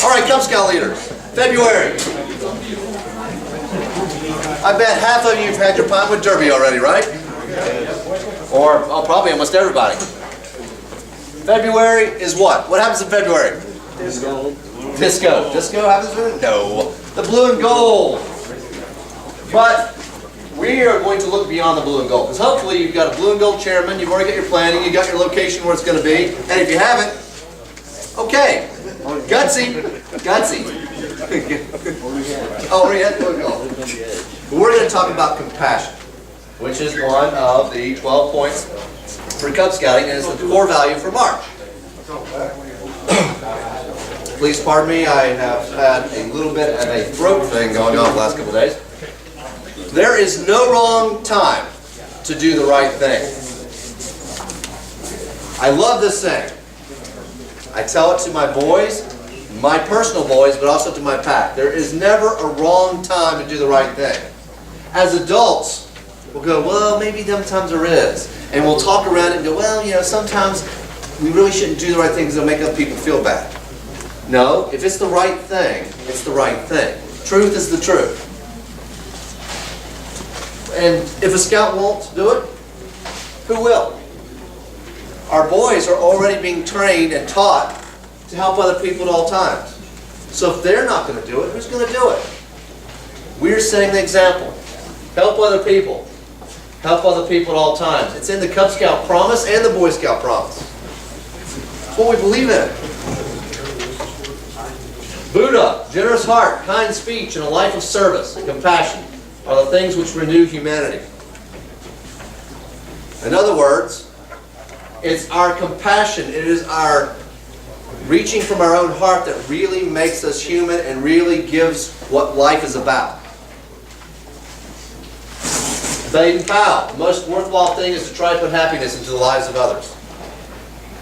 All right, Cub Scout leaders, February. I bet half of you have had your Pinewood Derby already, right? Or probably almost everybody. February is what? What happens in February? Disco. Disco. Disco happens in? No. The blue and gold. But we are going to look beyond the blue and gold, because hopefully you've got a blue and gold chairman, you've already got your planning, you've got your location where it's going to be, and if you haven't, okay, gutsy. Oh, we had blue and gold. But we're going to talk about compassion, which is one of the 12 points for Cub Scouting, and it's the core value for March. Please pardon me, I have had a little bit of a throat thing going on the last couple of days. There is no wrong time to do the right thing. I love this saying. I tell it to my boys, my personal boys, but also to my pack. There is never a wrong time to do the right thing. As adults, we'll go, well, maybe sometimes there is. And we'll talk around it and go, well, you know, sometimes we really shouldn't do the right things that'll make other people feel bad. No, if it's the right thing, it's the right thing. Truth is the truth. And if a scout won't do it, who will? Our boys are already being trained and taught to help other people at all times. So if they're not going to do it, who's going to do it? We're setting the example. Help other people. Help other people at all times. It's in the Cub Scout promise and the Boy Scout promise. It's what we believe in. Buddha, generous heart, kind speech, and a life of service and compassion are the things which renew humanity. In other words, it's our compassion, it is our reaching from our own heart that really makes us human and really gives what life is about. Baden-Powell, the most worthwhile thing is to try to put happiness into the lives of others.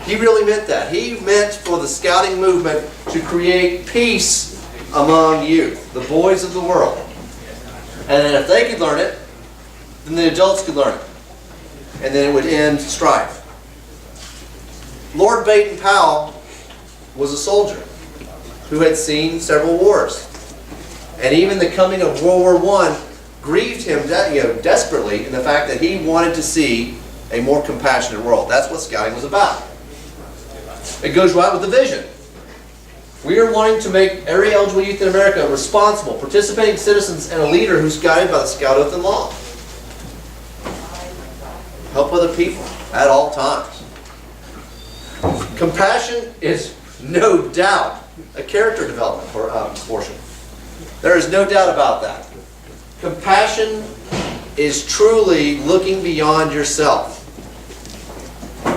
He really meant that. He meant for the scouting movement to create peace among youth, the boys of the world. And then if they could learn it, then the adults could learn it. And then it would end strife. Lord Baden-Powell was a soldier who had seen several wars. And even the coming of World War I grieved him desperately in the fact that he wanted to see a more compassionate world. That's what scouting was about. It goes right with the vision. We are wanting to make every eligible youth in America responsible, participating citizens, and a leader who's guided by the Scout Oath and Law. Help other people at all times. Compassion is no doubt a character development portion. There is no doubt about that. Compassion is truly looking beyond yourself.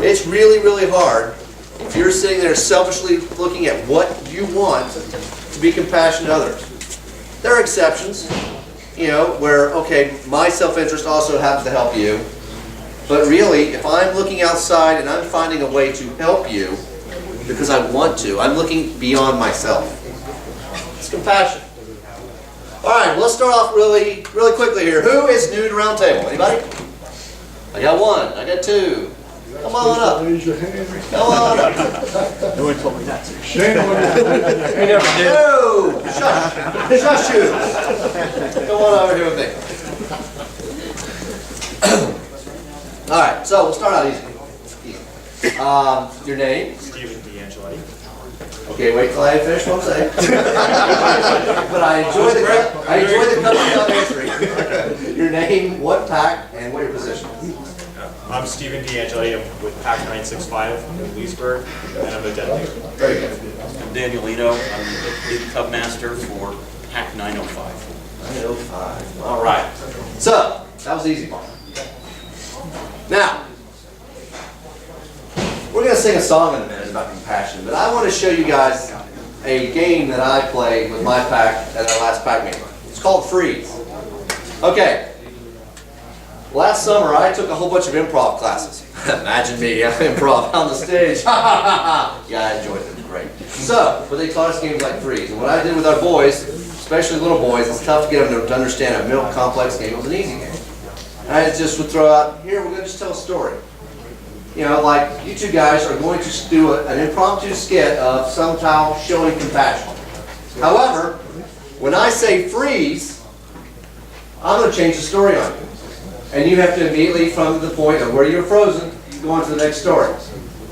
It's really, really hard if you're sitting there selfishly looking at what you want to be compassionate to others. There are exceptions, where, okay, my self-interest also happens to help you. But really, if I'm looking outside and I'm finding a way to help you because I want to, I'm looking beyond myself. It's compassion. All right, let's start off really quickly here. Who is new to Roundtable? Anybody? I got one. I got two. Come on up. Raise your hand. Come on up. No one told me not to. Shane, We never did. No! Shush! Shush you! Come on over here with me. All right, so we'll start out easy. Your name? Stephen D'Angeli. Okay, wait till I finish what I'm saying. But I enjoy the coming up history. Your name, what pack, and what your position is. I'm Stephen D'Angeli. I'm with Pack 965 in Leesburg, and I'm a deputy. Very good. I'm Daniel Lino. I'm the lead Cub Master for Pack 905. 905. All right. So, that was the easy part. Now, we're going to sing a song in a minute about compassion, but I want to show you guys a game that I played with my pack at our last pack meeting. It's called Freeze. Okay. Last summer, I took a whole bunch of improv classes. Imagine me, improv on the stage. Yeah, I enjoyed it. It was great. So, but they taught us games like Freeze. And what I did with our boys, especially little boys, it's tough to get them to understand a middle complex game. It was an easy game. And I just would throw out, here, we're going to just tell a story. Like you two guys are going to do an impromptu skit of somehow showing compassion. However, when I say freeze, I'm going to change the story on you. And you have to immediately, from the point of where you're frozen, go on to the next story.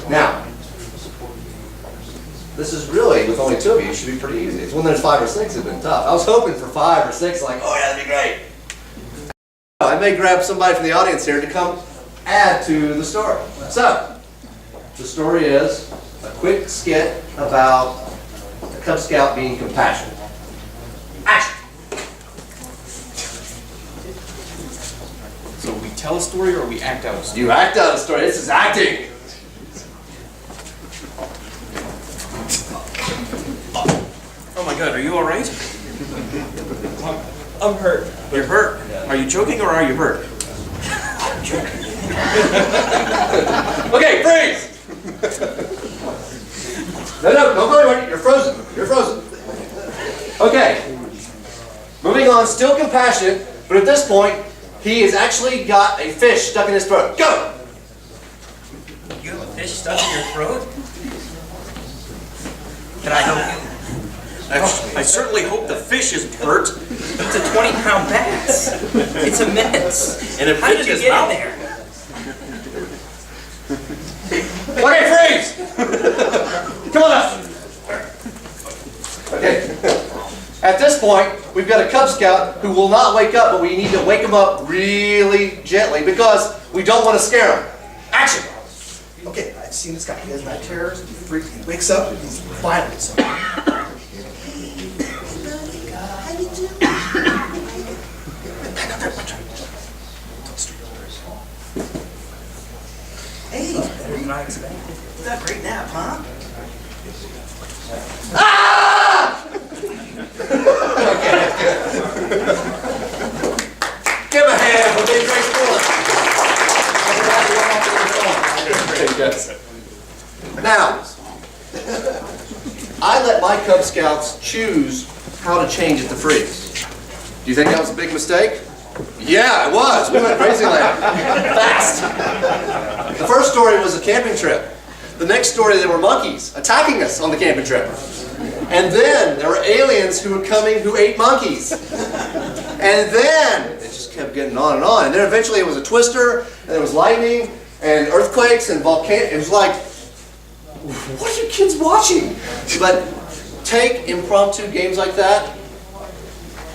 Now, this is really, with only 2 of you, it should be pretty easy. It's when there's 5 or 6, it's been tough. I was hoping for 5 or 6, like, oh yeah, that'd be great. I may grab somebody from the audience here to come add to the story. So, the story is a quick skit about a Cub Scout being compassionate. Action! So we tell a story or we act out a story? You act out a story. This is acting. Oh my God, are you all right? I'm hurt. You're hurt. Are you joking or are you hurt? Okay, freeze! No, don't go anywhere. You're frozen. You're frozen. Okay. Moving on, still compassionate, but at this point, he has actually got a fish stuck in his throat. Go! You have a fish stuck in your throat? Can I help you? I certainly hope the fish isn't hurt. It's a 20-pound bass. It's immense. And it How did fit you his get mouth. in there? Okay, freeze! Come on up. Okay. At this point, we've got a Cub Scout who will not wake up, but we need to wake him up really gently because we don't want to scare him. Action! Okay, I've seen this guy. He has night terrors. He wakes up and he's violent. So. Hey, better than I expected. What's that great nap, huh? Ah! Give him a hand. We'll be great sport. Now, I let my Cub Scouts choose how to change it to freeze. Do you think that was a big mistake? Yeah, it was. We went crazy land. Fast. The first story was a camping trip. The next story, there were monkeys attacking us on the camping trip. And then there were aliens who were coming who ate monkeys. And then it just kept getting on and on. And then eventually it was a twister, and there was lightning, and earthquakes, and volcanoes. It was like, what are you kids watching? But take impromptu games like that.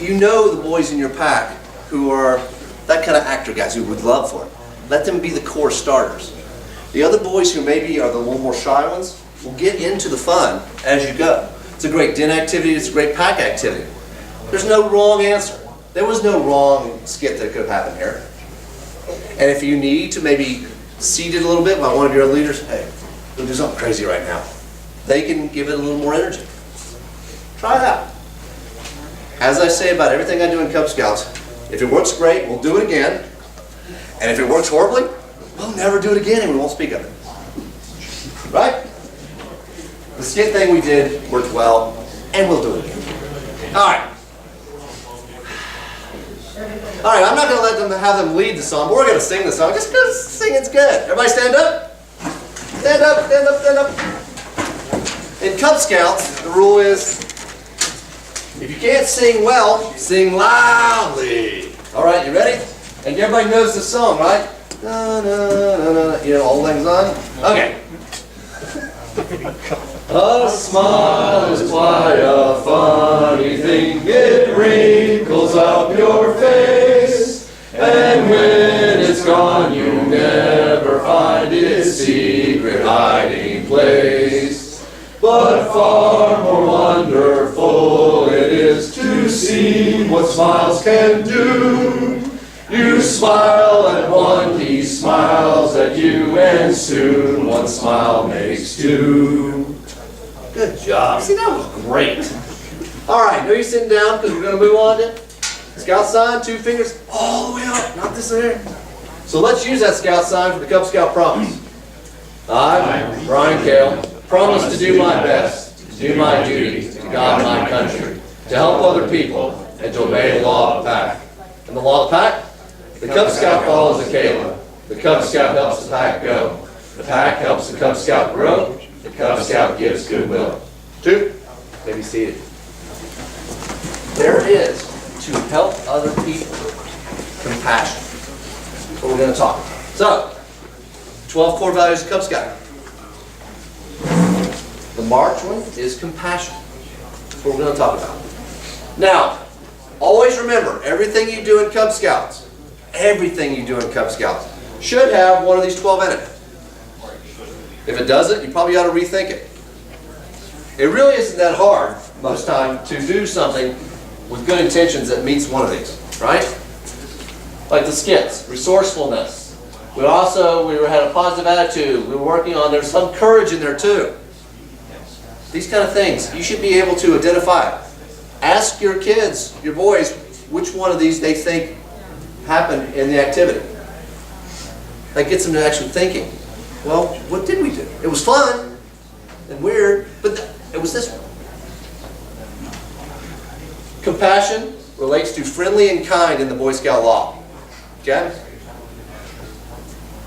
You know the boys in your pack who are that kind of actor guys who would love for it. Let them be the core starters. The other boys who maybe are the little more shy ones will get into the fun as you go. It's a great den activity, it's a great pack activity. There's no wrong answer. There was no wrong skit that could happen here. And if you need to maybe seed it a little bit by one of your leaders, hey, we'll do something crazy right now. They can give it a little more energy. Try it out. As I say about everything I do in Cub Scouts, if it works great, we'll do it again. And if it works horribly, we'll never do it again and we won't speak of it. Right? The skit thing we did worked well, and we'll do it again. All right. All right, I'm not going to let them have them lead the song, but we're going to sing the song just because singing's good. Everybody stand up. Stand up, stand up, stand up. In Cub Scouts, the rule is, if you can't sing well, sing loudly. All right, you ready? And everybody knows the song, right? Na, na, na, na. You know, all things on? Okay. A smile is quite a funny thing. It wrinkles up your face. And when it's gone, you never find its secret hiding place. But far more wonderful it is to see what smiles can do. You smile at one, he smiles at you, and soon one smile makes two. Good job. See, that was great. All right, now you're sitting down because we're going to move on to Scout sign, 2 fingers all the way up, not this there. So let's use that Scout sign for the Cub Scout promise. I, Brian Kale, promise to do my best, to do my duty, to guide my country, to help other people, and to obey the law of the pack. And the law of the pack? The Cub Scout follows the Kale. The Cub Scout helps the pack go. The pack helps the Cub Scout grow. The Cub Scout gives goodwill. 2, maybe seated. there is to help other people. Compassion. That's what we're going to talk about. So, 12 core values of Cub Scout. The March one is compassion. That's what we're going to talk about. Now, always remember, everything you do in Cub Scouts, should have one of these 12 in it. If it doesn't, you probably ought to rethink it. It really isn't that hard, most time, to do something with good intentions that meets one of these, right? Like the skits, resourcefulness. We had a positive attitude. We were working on, there's some courage in there too. These kind of things, you should be able to identify. Ask your kids, your boys, which one of these they think happened in the activity. That gets them to actually thinking, well, what did we do? It was fun and weird, but it was this one. Compassion relates to friendly and kind in the Boy Scout law. Okay?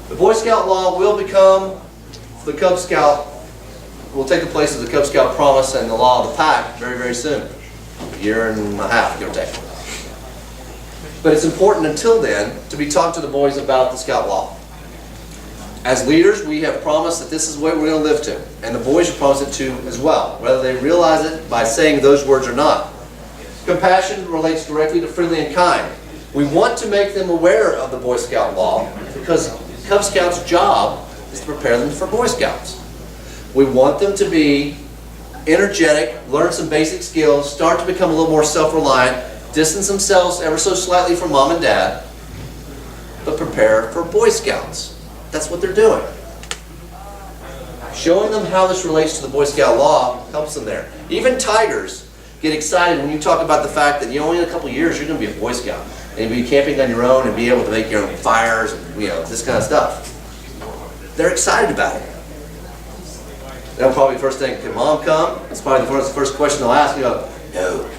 The Boy Scout law will become the Cub Scout, will take the place of the Cub Scout promise and the law of the pack very, very soon. A year and a half, give or take. But it's important until then to be talking to the boys about the Scout law. As leaders, we have promised that this is what we're going to live to. And the boys have promised it to as well, whether they realize it by saying those words or not. Compassion relates directly to friendly and kind. We want to make them aware of the Boy Scout law because Cub Scouts' job is to prepare them for Boy Scouts. We want them to be energetic, learn some basic skills, start to become a little more self-reliant, distance themselves ever so slightly from mom and dad, but prepare for Boy Scouts. That's what they're doing. Showing them how this relates to the Boy Scout law helps them there. Even tigers get excited when you talk about the fact that only in a couple of years you're going to be a Boy Scout. And you'll be camping on your own and be able to make your own fires and this kind of stuff. They're excited about it. They'll probably first think, can mom come? That's probably the first question they'll ask. You go, no.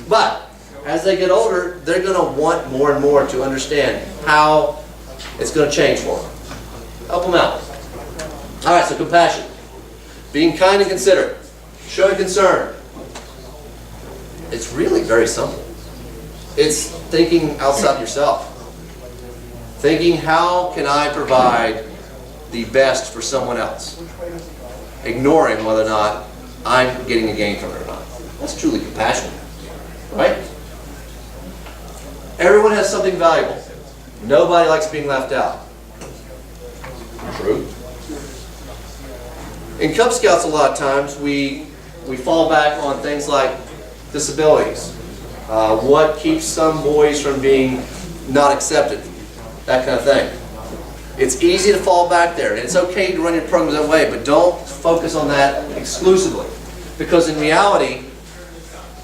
But as they get older, they're going to want more and more to understand how it's going to change for them. Help them out. All right, so compassion. Being kind and considerate. Showing concern. It's really very simple. It's thinking outside yourself. Thinking, how can I provide the best for someone else? Ignoring whether or not I'm getting a gain from it or not. That's truly compassion. Right? Everyone has something valuable. Nobody likes being left out. True. In Cub Scouts, a lot of times we fall back on things like disabilities. What keeps some boys from being not accepted? That kind of thing. It's easy to fall back there, and it's okay to run your programs that way, but don't focus on that exclusively. Because in reality,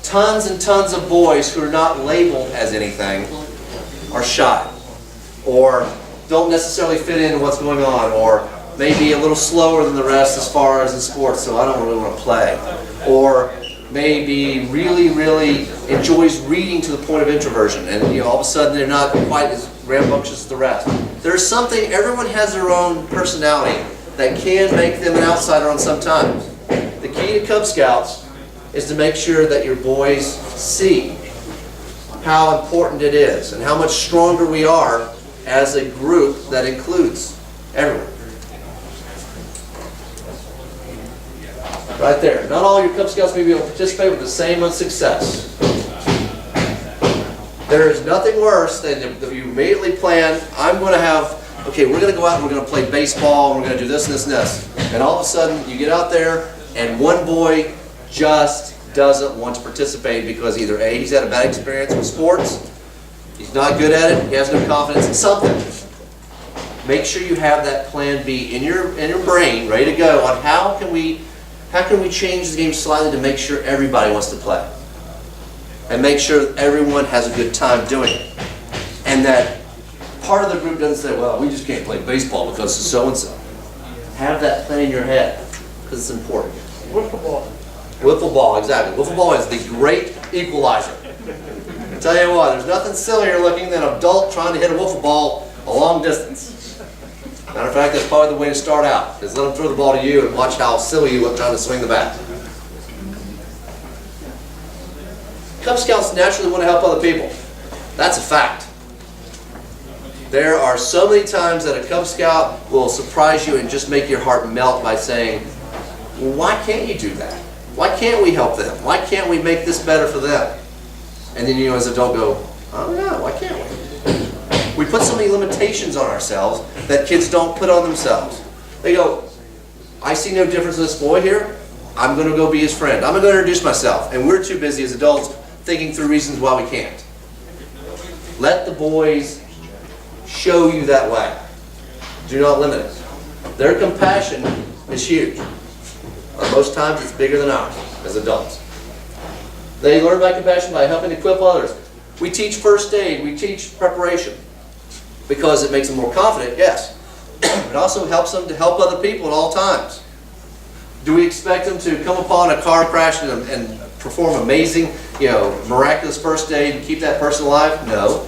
tons and tons of boys who are not labeled as anything are shy, or don't necessarily fit in what's going on, or maybe a little slower than the rest as far as in sports, so I don't really want to play. Or maybe really, really enjoys reading to the point of introversion, and all of a sudden they're not quite as rambunctious as the rest. There's something, everyone has their own personality that can make them an outsider on some times. The key to Cub Scouts is to make sure that your boys see how important it is and how much stronger we are as a group that includes everyone. Right there. Not all your Cub Scouts may be able to participate with the same success. There is nothing worse than if you immediately plan, I'm going to have, okay, we're going to go out and we're going to play baseball and we're going to do this and this and this. And all of a sudden you get out there and one boy just doesn't want to participate because either A, he's had a bad experience with sports, he's not good at it, he has no confidence in something. Make sure you have that plan B in your brain ready to go on how can we change the game slightly to make sure everybody wants to play? And make sure everyone has a good time doing it. And that part of the group doesn't say, well, we just can't play baseball because of so-and-so. Have that plan in your head because it's important. Wiffle ball. Wiffle ball, exactly. Wiffle ball is the great equalizer. I tell you what, there's nothing sillier looking than an adult trying to hit a wiffle ball a long distance. Matter of fact, that's probably the way to start out, is let them throw the ball to you and watch how silly you look trying to swing the bat. Cub Scouts naturally want to help other people. That's a fact. There are so many times that a Cub Scout will surprise you and just make your heart melt by saying, well, why can't you do that? Why can't we help them? Why can't we make this better for them? And then you as an adult go, oh yeah, why can't we? We put so many limitations on ourselves that kids don't put on themselves. They go, I see no difference in this boy here. I'm going to go be his friend. I'm going to introduce myself. And we're too busy as adults thinking through reasons why we can't. Let the boys show you that way. Do not limit it. Their compassion is huge. Most times it's bigger than ours as adults. They learn by compassion by helping equip others. We teach first aid, we teach preparation because it makes them more confident, yes. It also helps them to help other people at all times. Do we expect them to come upon a car crash and perform amazing, miraculous first aid and keep that person alive? No.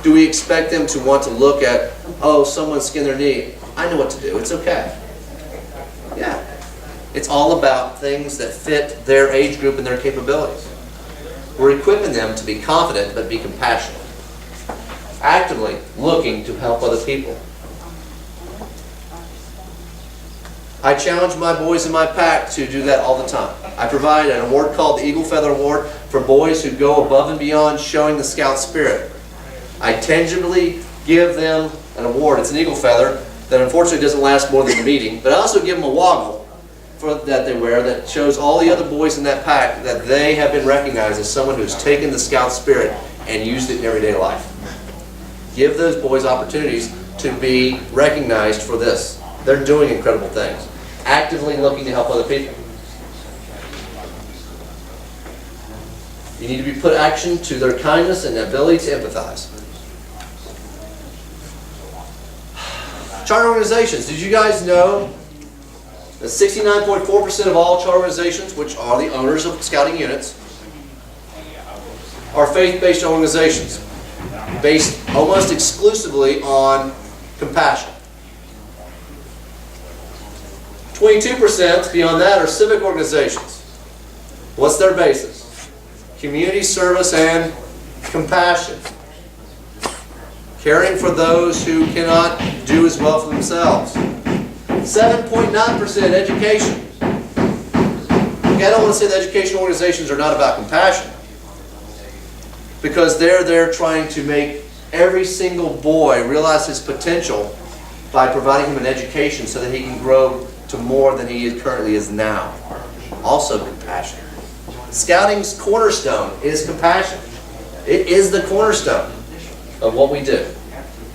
Do we expect them to want to look at, oh, someone skinned their knee? I know what to do. It's okay. Yeah. It's all about things that fit their age group and their capabilities. We're equipping them to be confident but be compassionate. Actively looking to help other people. I challenge my boys in my pack to do that all the time. I provide an award called the Eagle Feather Award for boys who go above and beyond showing the scout spirit. I tangibly give them an award. It's an eagle feather that unfortunately doesn't last more than a meeting, but I also give them a woggle that they wear that shows all the other boys in that pack that they have been recognized as someone who's taken the scout spirit and used it in everyday life. Give those boys opportunities to be recognized for this. They're doing incredible things. Actively looking to help other people. You need to be put action to their kindness and ability to empathize. Charter organizations. Did you guys know that 69.4% of all charter organizations, which are the owners of scouting units, are faith-based organizations, based almost exclusively on compassion. 22% beyond that are civic organizations. What's their basis? Community service and compassion. Caring for those who cannot do as well for themselves. 7.9% education. Okay, I don't want to say that education organizations are not about compassion, because they're there trying to make every single boy realize his potential by providing him an education so that he can grow to more than he currently is now. Also compassion. Scouting's cornerstone is compassion. It is the cornerstone of what we do.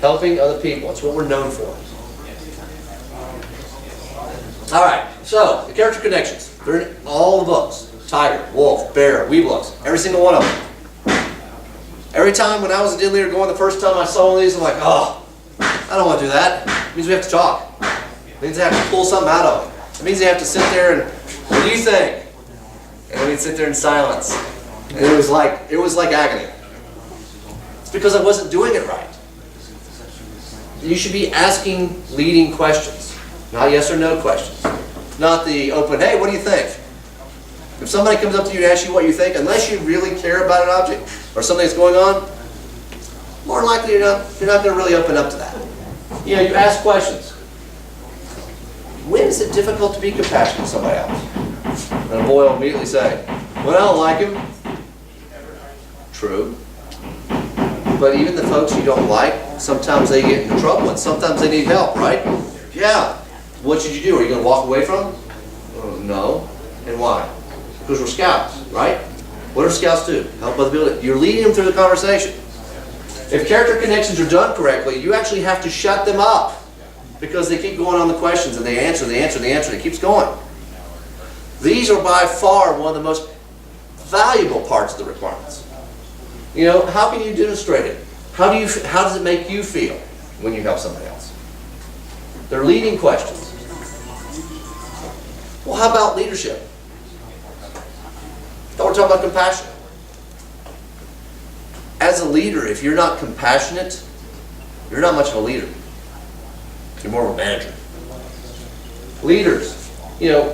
Helping other people. It's what we're known for. Alright, so the character connections. They're in all the books. Tiger, wolf, bear, weeblocks. Every single one of them. Every time when I was a den leader going the first time I saw one of these, I'm like, oh, I don't want to do that. It means we have to talk. It means they have to pull something out of them. It means they have to sit there and, what do you think? And we'd sit there in silence. And it was like agony. It's because I wasn't doing it right. You should be asking leading questions. Not yes or no questions. Not the open, hey, what do you think? If somebody comes up to you and asks you what you think, unless you really care about an object or something that's going on, more than likely you're not going to really open up to that. You ask questions. When is it difficult to be compassionate to somebody else? And a boy will immediately say, well, I don't like him. True. But even the folks you don't like, sometimes they get into trouble and sometimes they need help, right? Yeah. What should you do? Are you going to walk away from them? No. And why? Because we're scouts, right? What do scouts do? Help other people. You're leading them through the conversation. If character connections are done correctly, you actually have to shut them up because they keep going on the questions and they answer, and it keeps going. These are by far one of the most valuable parts of the requirements. How can you demonstrate it? How does it make you feel when you help somebody else? They're leading questions. Well, how about leadership? Thought we're talking about compassion. As a leader, if you're not compassionate, you're not much of a leader. You're more of a manager. Leaders,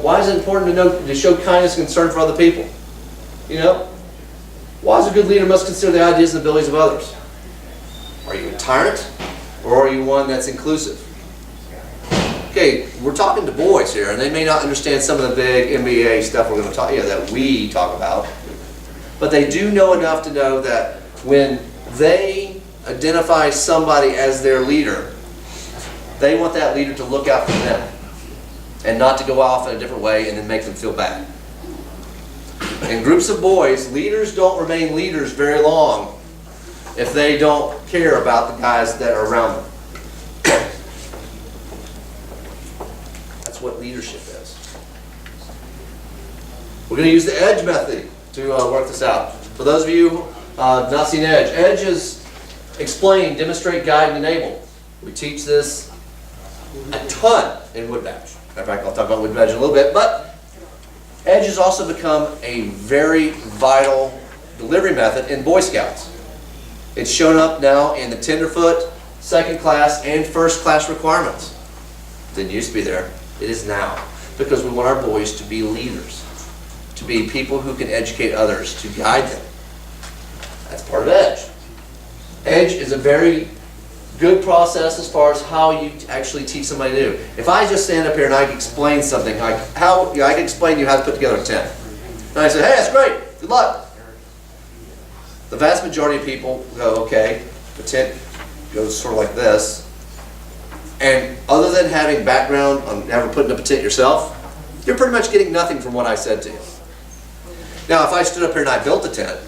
why is it important to show kindness and concern for other people? Why is a good leader must consider the ideas and abilities of others? Are you a tyrant, or are you one that's inclusive? Okay, we're talking to boys here, and they may not understand some of the big MBA stuff we're going to talk, that we talk about, but they do know enough to know that when they identify somebody as their leader, they want that leader to look out for them and not to go off in a different way and then make them feel bad. In groups of boys, leaders don't remain leaders very long if they don't care about the guys that are around them. That's what leadership is. We're going to use the EDGE method to work this out. For those of you not seen EDGE, EDGE is explain, demonstrate, guide, and enable. We teach this a ton in Wood Badge. In fact, I'll talk about Wood Badge in a little bit, but EDGE has also become a very vital delivery method in Boy Scouts. It's shown up now in the tenderfoot, second class, and first class requirements. It didn't used to be there. It is now. Because we want our boys to be leaders, to be people who can educate others, to guide them. That's part of EDGE. EDGE is a very good process as far as how you actually teach somebody to do. If I just stand up here and I explain something, like how I can explain to you how to put together a tent. And I say, hey, that's great, good luck. The vast majority of people go, okay, the tent goes sort of like this. And other than having background on never putting up a tent yourself, you're pretty much getting nothing from what I said to you. Now, if I stood up here and I built a tent,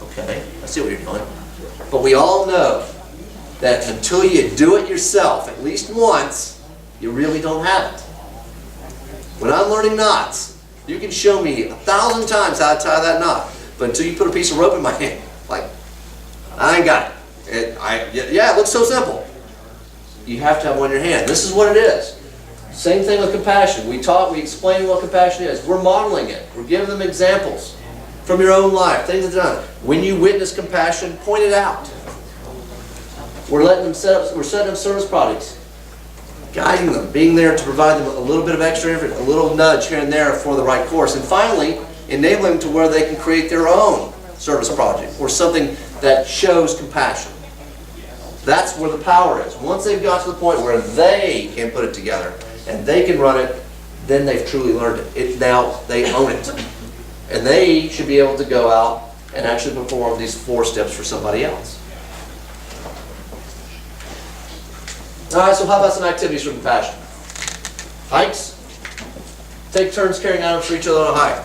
okay, I see what you're doing. But we all know that until you do it yourself at least once, you really don't have it. When I'm learning knots, you can show me 1,000 times how to tie that knot, but until you put a piece of rope in my hand, like, I ain't got it. Yeah, it looks so simple. You have to have one in your hand. This is what it is. Same thing with compassion. We explain what compassion is. We're modeling it. We're giving them examples from your own life, things that are done. When you witness compassion, point it out. We're letting them we're setting up service projects, guiding them, being there to provide them a little bit of extra effort, a little nudge here and there for the right course, and finally, enabling them to where they can create their own service project or something that shows compassion. That's where the power is. Once they've got to the point where they can put it together and they can run it, then they've truly learned it. Now they own it. And they should be able to go out and actually perform these 4 steps for somebody else. All right, so how about some activities for compassion? Hikes. Take turns carrying items for each other on a hike.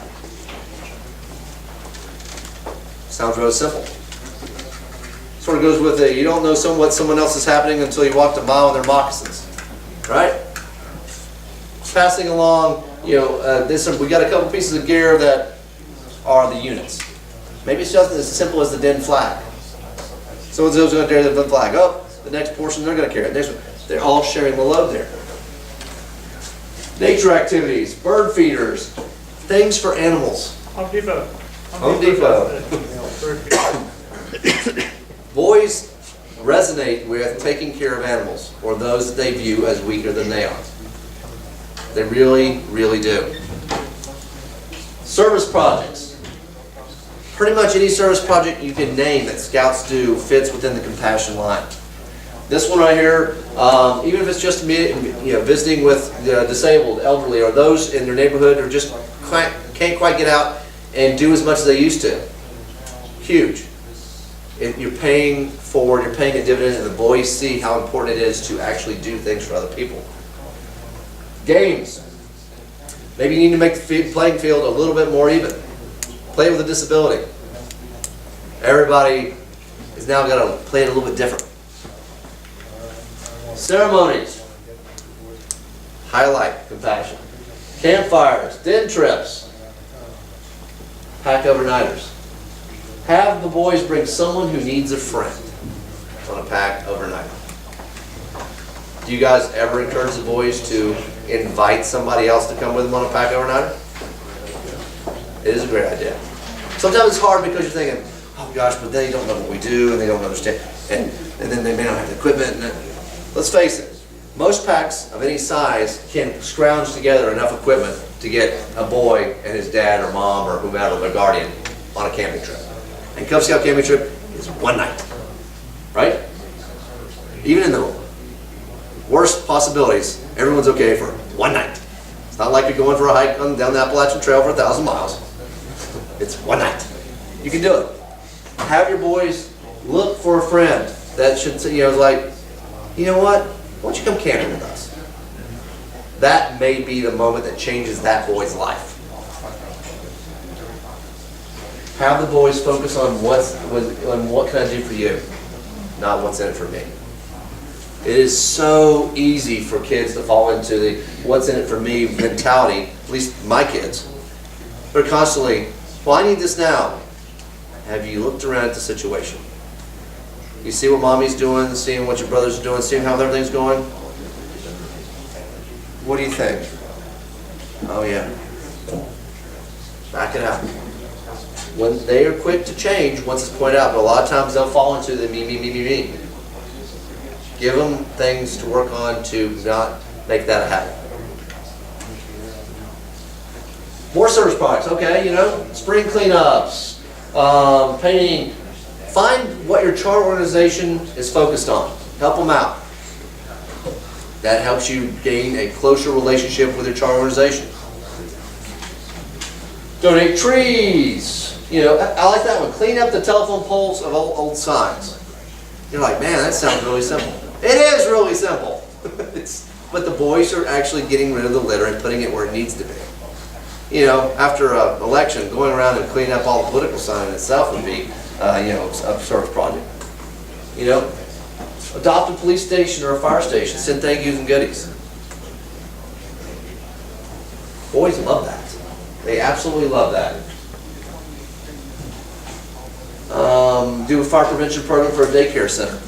Sounds really simple. Sort of goes with it. You don't know what someone else is happening until you walked a mile in their moccasins, right? Passing along, we got a couple pieces of gear that are the units. Maybe it's just as simple as the den flag. So-and-so's going to carry the den flag. Oh, the next portion they're going to carry it. Next one. They're all sharing the load there. Nature activities, bird feeders, things for animals. Home Depot. Home Depot. Boys resonate with taking care of animals or those that they view as weaker than they are. They really, really do. Service projects. Pretty much any service project you can name that Scouts do fits within the compassion line. This one right here, even if it's just visiting with the disabled, elderly, or those in their neighborhood who just can't quite get out and do as much as they used to. Huge. You're paying forward, you're paying a dividend, and the boys see how important it is to actually do things for other people. Games. Maybe you need to make the playing field a little bit more even. Play with a disability. Everybody is now got to play it a little bit different. Ceremonies. Highlight compassion. Campfires, den trips, pack overnighters. Have the boys bring someone who needs a friend on a pack overnight. Do you guys ever encourage the boys to invite somebody else to come with them on a pack overnighter? It is a great idea. Sometimes it's hard because you're thinking, oh gosh, but they don't know what we do and they don't understand, and then they may not have the equipment. Let's face it, most packs of any size can scrounge together enough equipment to get a boy and his dad or mom or whomever, their guardian, on a camping trip. And Cub Scout camping trip is one night, right? Even in the worst possibilities, everyone's okay for one night. It's not like you're going for a hike down the Appalachian Trail for 1,000 miles. It's one night. You can do it. Have your boys look for a friend that should, like, you know what? Why don't you come camping with us? That may be the moment that changes that boy's life. Have the boys focus on what can I do for you, not what's in it for me. It is so easy for kids to fall into the what's in it for me mentality, at least my kids. They're constantly, well, I need this now. Have you looked around at the situation? You see what mommy's doing, seeing what your brothers are doing, seeing how everything's going? What do you think? Oh yeah. Back it out. When they are quick to change, once it's pointed out, but a lot of times they'll fall into the me. Give them things to work on to not make that a habit. More service products, okay, spring cleanups, painting. Find what your charter organization is focused on. Help them out. That helps you gain a closer relationship with your charter organization. Donate trees. I like that one. Clean up the telephone poles of old signs. You're like, man, that sounds really simple. It is really simple. But the boys are actually getting rid of the litter and putting it where it needs to be. After an election, going around and cleaning up all the political sign in itself would be, a service project. Adopt a police station or a fire station. Send thank yous and goodies. Boys love that. They absolutely love that. Do a fire prevention program for a daycare center.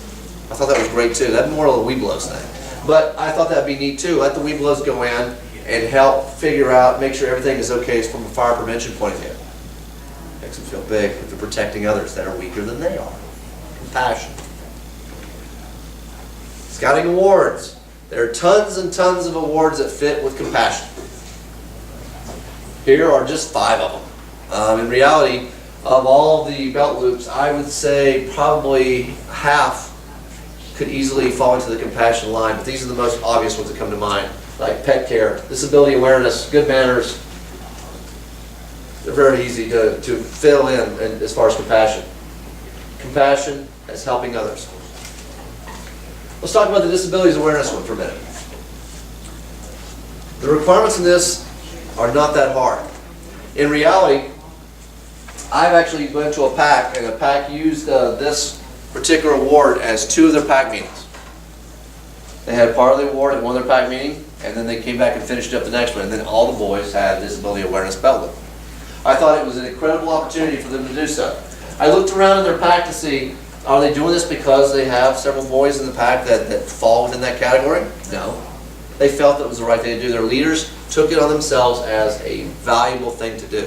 I thought that was great too. That's more of a Weeblos thing. But I thought that'd be neat too. Let the Weeblos go in and help figure out, make sure everything is okay from a fire prevention point of view. Makes them feel big if they're protecting others that are weaker than they are. Compassion. Scouting awards. There are tons and tons of awards that fit with compassion. Here are just 5 of them. In reality, of all the belt loops, I would say probably half could easily fall into the compassion line, but these are the most obvious ones that come to mind, like pet care, disability awareness, good manners. They're very easy to fill in as far as compassion. Compassion as helping others. Let's talk about the disabilities awareness one for a minute. The requirements in this are not that hard. In reality, I've actually went to a PAC, and the PAC used this particular award as 2 of their PAC meetings. They had part of the award at one of their PAC meeting, and then they came back and finished up the next one, and then all the boys had disability awareness belt loop. I thought it was an incredible opportunity for them to do so. I looked around in their PAC to see, are they doing this because they have several boys in the PAC that fall within that category? No. They felt that it was the right thing to do. Their leaders took it on themselves as a valuable thing to do.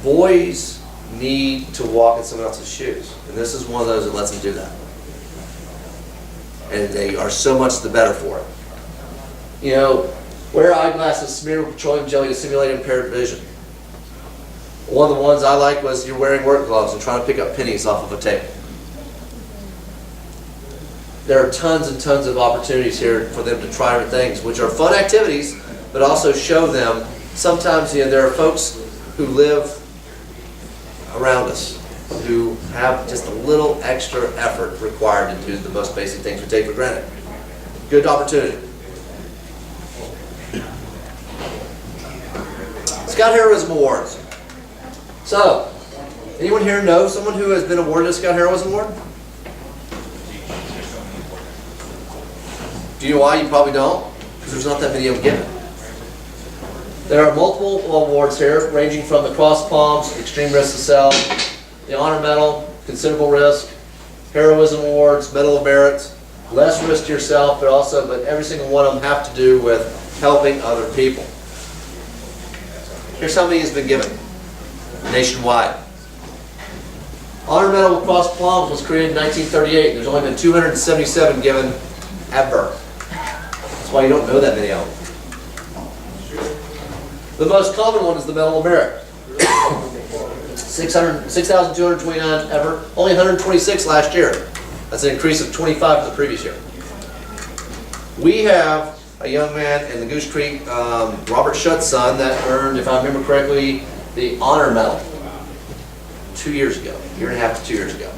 Boys need to walk in someone else's shoes, and this is one of those that lets them do that. And they are so much the better for it. Wear eyeglasses smeared with petroleum jelly to simulate impaired vision. One of the ones I liked was you're wearing work gloves and trying to pick up pennies off of a table. There are tons and tons of opportunities here for them to try different things, which are fun activities, but also show them sometimes there are folks who live around us who have just a little extra effort required to do the most basic things we take for granted. Good opportunity. Scout Heroism Awards. So, anyone here know someone who has been awarded a Scout Heroism Award? Do you know why? You probably don't. Because there's not that many of them given. There are multiple awards here, ranging from the Cross Palms, Extreme Risk to Self, the Honor Medal, Considerable Risk, Heroism Awards, Medal of Merit, less risk to yourself, but every single one of them have to do with helping other people. Here's how many has been given nationwide. Honor Medal of Cross Palms was created in 1938. There's only been 277 given ever. That's why you don't know that many of them. The most common one is the Medal of Merit. 6,229 ever, only 126 last year. That's an increase of 25 from the previous year. We have a young man in the Goose Creek, Robert Schutt's son, that earned, if I remember correctly, the honor medal 2 years ago, year and a half to 2 years ago.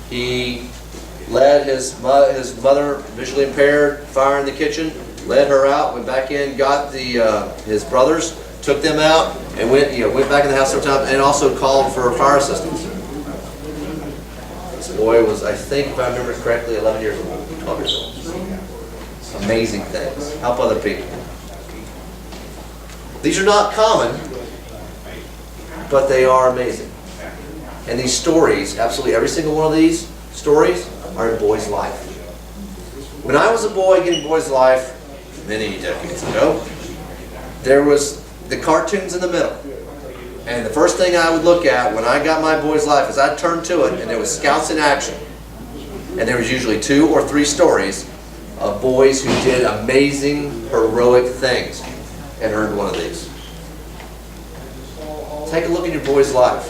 He led his mother, visually impaired, fire in the kitchen, led her out, went back in, got his brothers, took them out, and went back in the house sometime, and also called for fire assistance. This boy was, I think, if I remember correctly, 11 years old, 12 years old. Amazing things. Help other people. These are not common, but they are amazing. And these stories, absolutely every single one of these stories, are in Boy's life. When I was a boy getting Boy's life, many decades ago, there was the cartoons in the middle. And the first thing I would look at when I got my Boy's life is I'd turn to it, and there was Scouts in Action. And there was usually 2 or 3 stories of boys who did amazing, heroic things and earned one of these. Take a look at your Boy's life.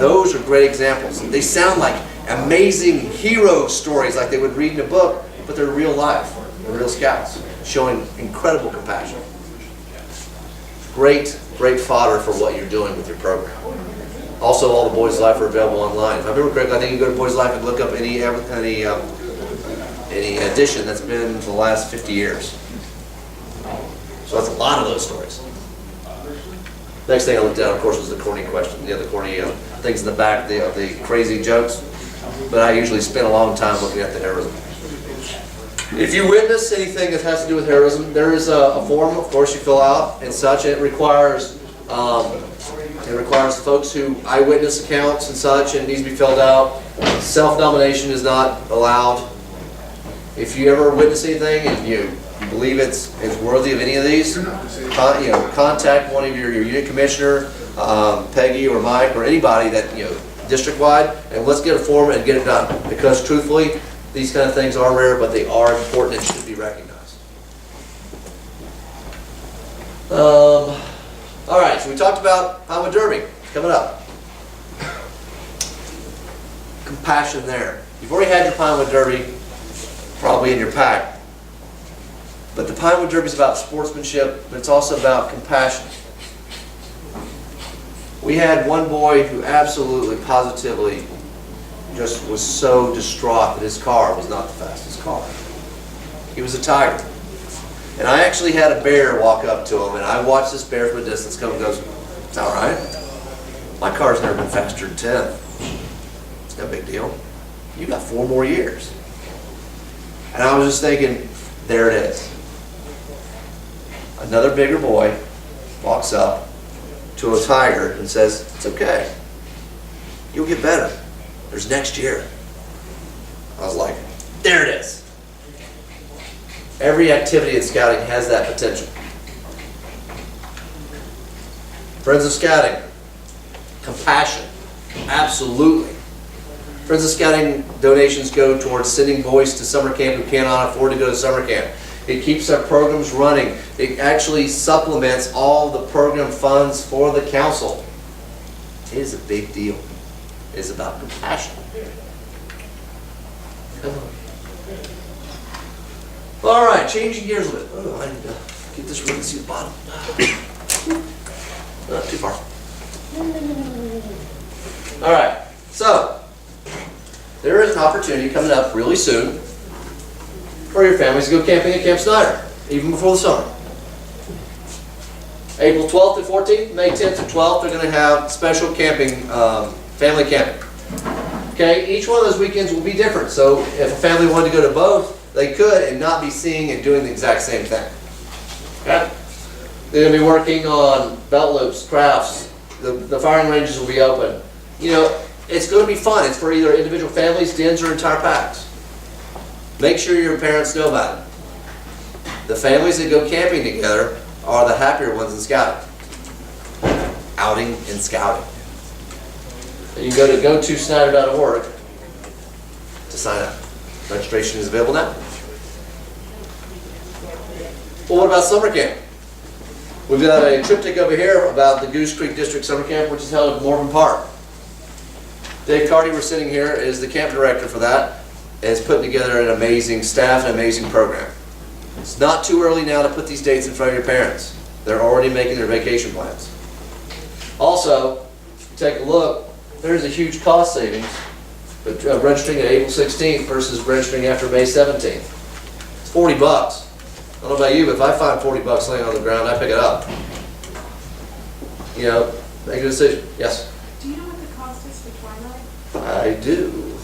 Those are great examples. They sound like amazing hero stories like they would read in a book, but they're real life. They're real Scouts, showing incredible compassion. Great, great fodder for what you're doing with your program. Also, all the Boys Life are available online. If I remember correctly, I think you can go to Boys Life and look up any edition that's been for the last 50 years. So that's a lot of those stories. Next thing I looked at, of course, was the corny question. The corny things in the back, the crazy jokes. But I usually spend a long time looking at the heroism. If you witness anything that has to do with heroism, there is a form, of course, you fill out and such. It requires folks who eyewitness accounts and such, and it needs to be filled out. Self-nomination is not allowed. If you ever witness anything and you believe it's worthy of any of these, contact one of your unit commissioner, Peggy or Mike or anybody that district-wide, and let's get a form and get it done. Because truthfully, these kind of things are rare, but they are important and should be recognized. All right, so we talked about Pinewood Derby coming up. Compassion there. You've already had your Pinewood Derby probably in your pack. But the Pinewood Derby is about sportsmanship, but it's also about compassion. We had one boy who absolutely, positively just was so distraught that his car was not the fastest car. He was a tiger. And I actually had a bear walk up to him, and I watched this bear from a distance come and goes, "It's all right. My car's never been faster than 10. It's no big deal. You got 4 more years." And I was just thinking, there it is. Another bigger boy walks up to a tiger and says, "It's okay. You'll get better. There's next year." I was like, there it is. Every activity in scouting has that potential. Friends of Scouting, compassion, absolutely. Friends of Scouting donations go towards sending boys to summer camp who cannot afford to go to summer camp. It keeps our programs running. It actually supplements all the program funds for the council. It is a big deal. It is about compassion. Come on. All right, changing gears a little bit. Oh, I need to get this ready to see the bottom. Not too far. All right, so there is an opportunity coming up really soon for your families to go camping at Camp Snyder, even before the summer. April 12th and 14th, May 10th and 12th, they're going to have special camping, family camping. Okay, each one of those weekends will be different. So if a family wanted to go to both, they could and not be seeing and doing the exact same thing. Okay? They're going to be working on belt loops, crafts. The firing ranges will be open. It's going to be fun. It's for either individual families, dens, or entire packs. Make sure your parents know about it. The families that go camping together are the happier ones in scouting. Outing and scouting. And you can go to go-to-snyder.org to sign up. Registration is available now. Well, what about summer camp? We've got a triptych over here about the Goose Creek District Summer Camp, which is held at Morven Park. Dave Carty, we're sitting here, is the camp director for that, and has put together an amazing staff and amazing program. It's not too early now to put these dates in front of your parents. They're already making their vacation plans. Also, take a look, there's a huge cost savings, but registering at April 16th versus registering after May 17th. It's 40 bucks. I don't know about you, but if I find 40 bucks laying on the ground, I pick it up. You know, make a decision. Yes? Do you know what the cost is for Twilight? I do.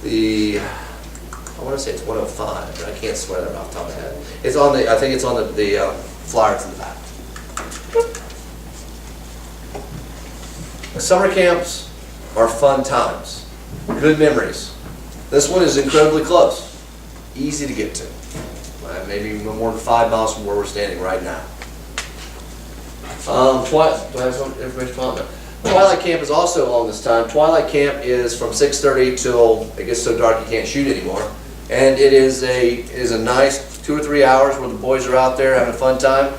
I want to say it's 105, but I can't swear that off the top of my head. It's on the, I think it's on the flyers in the back. Summer camps are fun times, good memories. This one is incredibly close, easy to get to. Maybe no more than 5 miles from where we're standing right now. Do I have some information on that? Twilight camp is also along this time. Twilight camp is from 6:30 till it gets so dark you can't shoot anymore. And it is a nice 2 or 3 hours where the boys are out there having a fun time.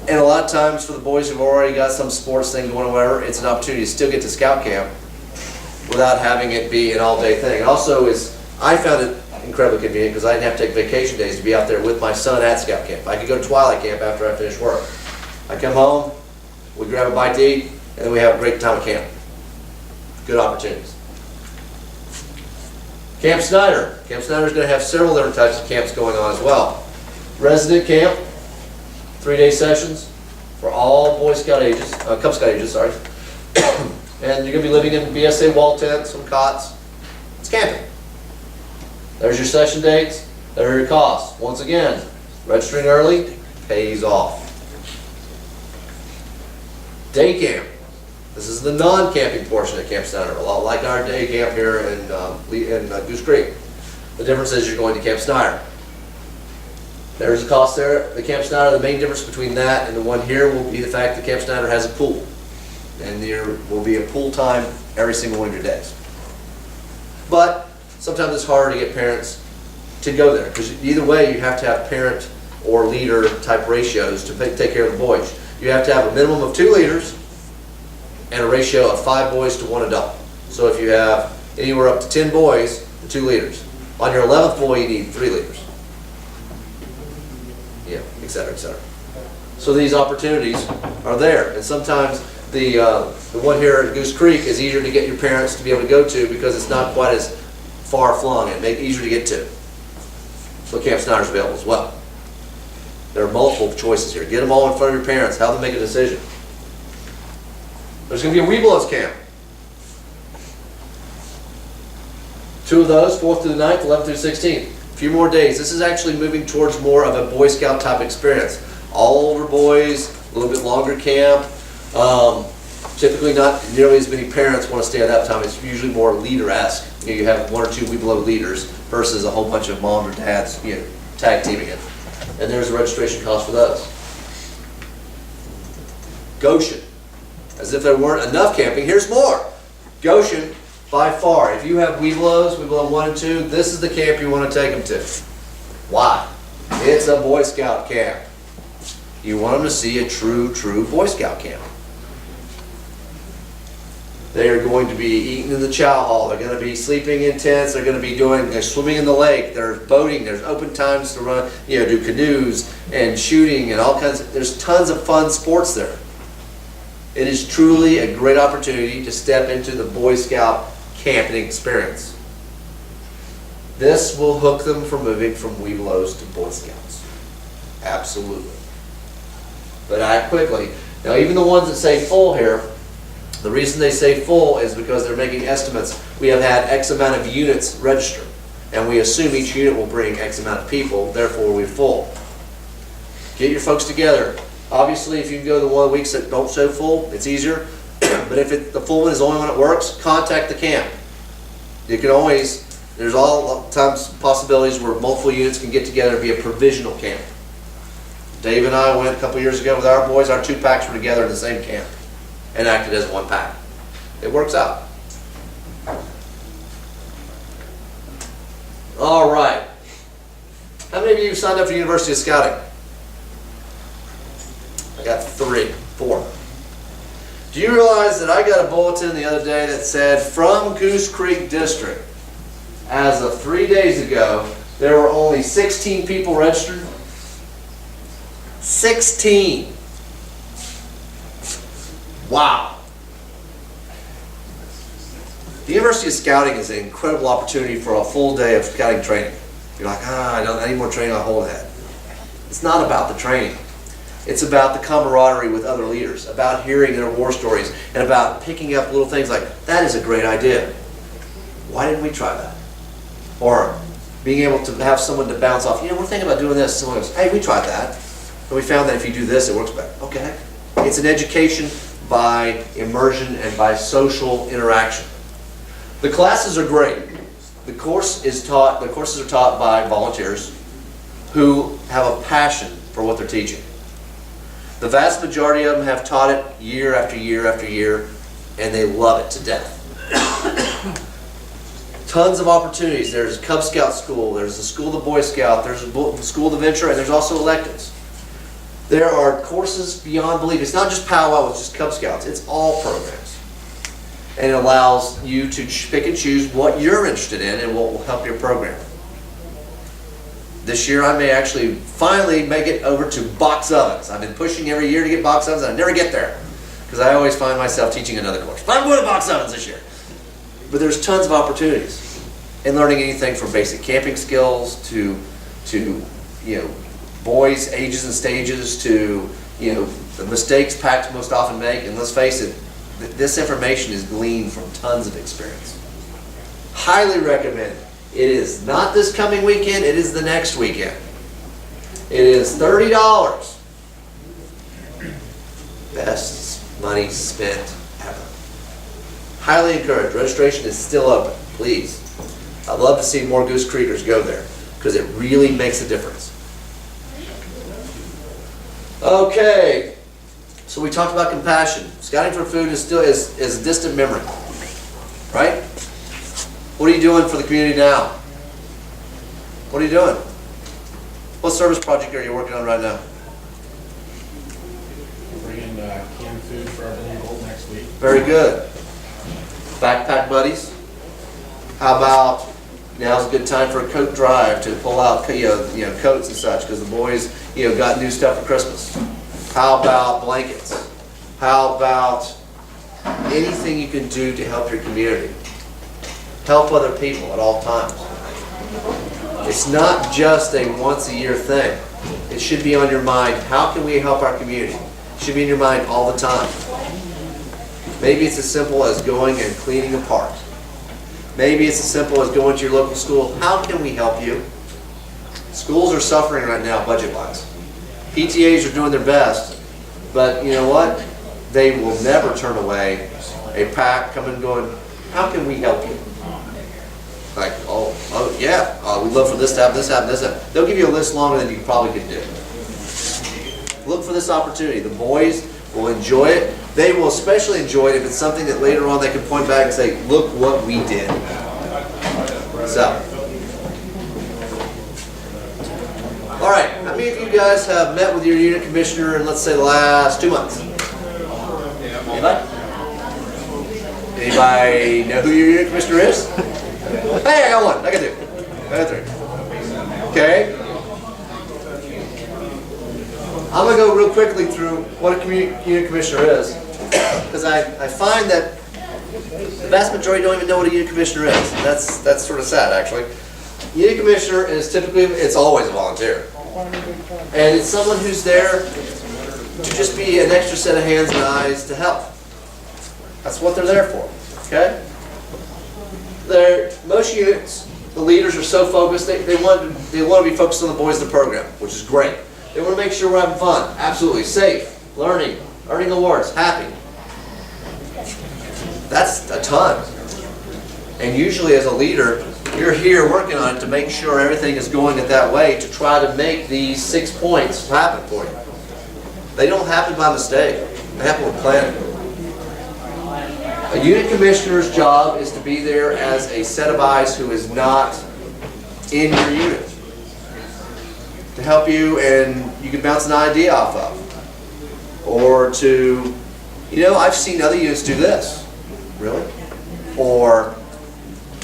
And a lot of times for the boys who've already got some sports thing going or whatever, it's an opportunity to still get to scout camp without having it be an all-day thing. It also is, I found it incredibly convenient because I didn't have to take vacation days to be out there with my son at scout camp. I could go to Twilight camp after I finish work. I come home, we grab a bite to eat, and then we have a great time at camp. Good opportunities. Camp Snyder. Camp Snyder is going to have several different types of camps going on as well. Resident camp, 3-day sessions for all Boy Scout ages, Cub Scout ages, sorry. And you're going to be living in BSA wall tents, some cots. It's camping. There's your session dates, there are your costs. Once again, registering early pays off. Day camp. This is the non-camping portion of Camp Snyder, a lot like our day camp here in Goose Creek. The difference is you're going to Camp Snyder. There's a cost there. The Camp Snyder, the main difference between that and the one here will be the fact that Camp Snyder has a pool. And there will be a pool time every single one of your days. But sometimes it's harder to get parents to go there because either way you have to have parent or leader type ratios to take care of the boys. You have to have a minimum of 2 leaders and a ratio of 5 boys to 1 adult. So if you have anywhere up to 10 boys, 2 leaders. On your 11th boy you need 3 leaders. Yeah, et cetera, et cetera. So these opportunities are there, and sometimes the one here at Goose Creek is easier to get your parents to be able to go to because it's not quite as far flung and make it easier to get to. So Camp Snyder's available as well. There are multiple choices here. Get them all in front of your parents. Have them make a decision. There's going to be a Webelos camp. 2 of those, 4th through the 9th, 11th through 16th. A few more days. This is actually moving towards more of a Boy Scout type experience. All older boys, a little bit longer camp. Typically not nearly as many parents want to stay at that time. It's usually more leader-esque. You have 1 or 2 Webelos leaders versus a whole bunch of moms or dads, tag teaming it. And there's a registration cost for those. Goshen. As if there weren't enough camping, here's more. Goshen, by far, if you have Webelos, Webelo 1 and 2, this is the camp you want to take them to. Why? It's a Boy Scout camp. You want them to see a true Boy Scout camp. They are going to be eating in the chow hall. They're going to be sleeping in tents. They're going to be they're swimming in the lake. There's boating. There's open times to run, do canoes and shooting and all kinds. There's tons of fun sports there. It is truly a great opportunity to step into the Boy Scout camping experience. This will hook them for moving from Webelos to Boy Scouts. Absolutely. But act quickly. Now, even the ones that say full here, the reason they say full is because they're making estimates. We have had X amount of units register, and we assume each unit will bring X amount of people, therefore we're full. Get your folks together. Obviously, if you can go to the one weeks that don't show full, it's easier. But if the full one is the only one that works, contact the camp. You can always, there's all times possibilities where multiple units can get together and be a provisional camp. Dave and I went a couple years ago with our boys, our 2 packs were together in the same camp and acted as 1 pack. It works out. All right. How many of you signed up for University of Scouting? got 4. Do you realize that I got a bulletin the other day that said from Goose Creek District, as of 3 days ago, there were only 16 people registered? 16. Wow. The University of Scouting is an incredible opportunity for a full day of scouting training. You're like, I need more training, I'll hold that. It's not about the training. It's about the camaraderie with other leaders, about hearing their war stories, and about picking up little things like, that is a great idea. Why didn't we try that? Or being able to have someone to bounce off, we're thinking about doing this. Someone goes, hey, we tried that. And we found that if you do this, it works better. Okay. It's an education by immersion and by social interaction. The classes are great. The courses are taught by volunteers who have a passion for what they're teaching. The vast majority of them have taught it year after year after year, and they love it to death. Tons of opportunities. There's a Cub Scout school, there's a School of the Boy Scout, there's a School of the Venture, and there's also electives. There are courses beyond belief. It's not just powwow, it's just Cub Scouts. It's all programs. And it allows you to pick and choose what you're interested in and what will help your program. This year I may actually finally make it over to box ovens. I've been pushing every year to get box ovens and I never get there because I always find myself teaching another course. But I'm going to box ovens this year. But there's tons of opportunities in learning anything from basic camping skills to boys' ages and stages to the mistakes packs most often make. And let's face it, this information is gleaned from tons of experience. Highly recommend it. It is not this coming weekend, it is the next weekend. It is $30. Best money spent ever. Highly encouraged. Registration is still open. Please. I'd love to see more Goose Creekers go there because it really makes a difference. Okay. So we talked about compassion. Scouting for food is still is a distant memory. Right? What are you doing for the community now? What are you doing? What service project are you working on right now? We're bringing canned food for our Blue Gold next week. Very good. Backpack buddies. How about now's a good time for a coat drive to pull out coats and such because the boys got new stuff for Christmas. How about blankets? How about anything you can do to help your community? Help other people at all times. It's not just a once a year thing. It should be on your mind. How can we help our community? It should be in your mind all the time. Maybe it's as simple as going and cleaning a park. Maybe it's as simple as going to your local school. How can we help you? Schools are suffering right now budget-wise. PTAs are doing their best, but you know what? They will never turn away a pack coming going, how can we help you? Like, we'd love for this to happen, this happen, this happen. They'll give you a list longer than you probably could do. Look for this opportunity. The boys will enjoy it. They will especially enjoy it if it's something that later on they can point back and say, look what we did. So. All right, how many of you guys have met with your unit commissioner in, let's say, the last 2 months? Anybody? Anybody know who your unit commissioner is? Hey, I got one. I got 2. I got 3. Okay. I'm going to go real quickly through what a unit commissioner is, because I find that the vast majority don't even know what a unit commissioner is. That's sort of sad, actually. Unit commissioner is typically, it's always a volunteer. And it's someone who's there to just be an extra set of hands and eyes to help. That's what they're there for, okay? Most units, the leaders are so focused, they want to be focused on the boys of the program, which is great. They want to make sure we're having fun, absolutely, safe, learning, earning awards, happy. That's a ton. And usually as a leader, you're here working on it to make sure everything is going in that way to try to make these 6 points happen for you. They don't happen by mistake. They happen with planning. A unit commissioner's job is to be there as a set of eyes who is not in your unit. To help you and you can bounce an idea off of. Or to, I've seen other units do this. Really? Or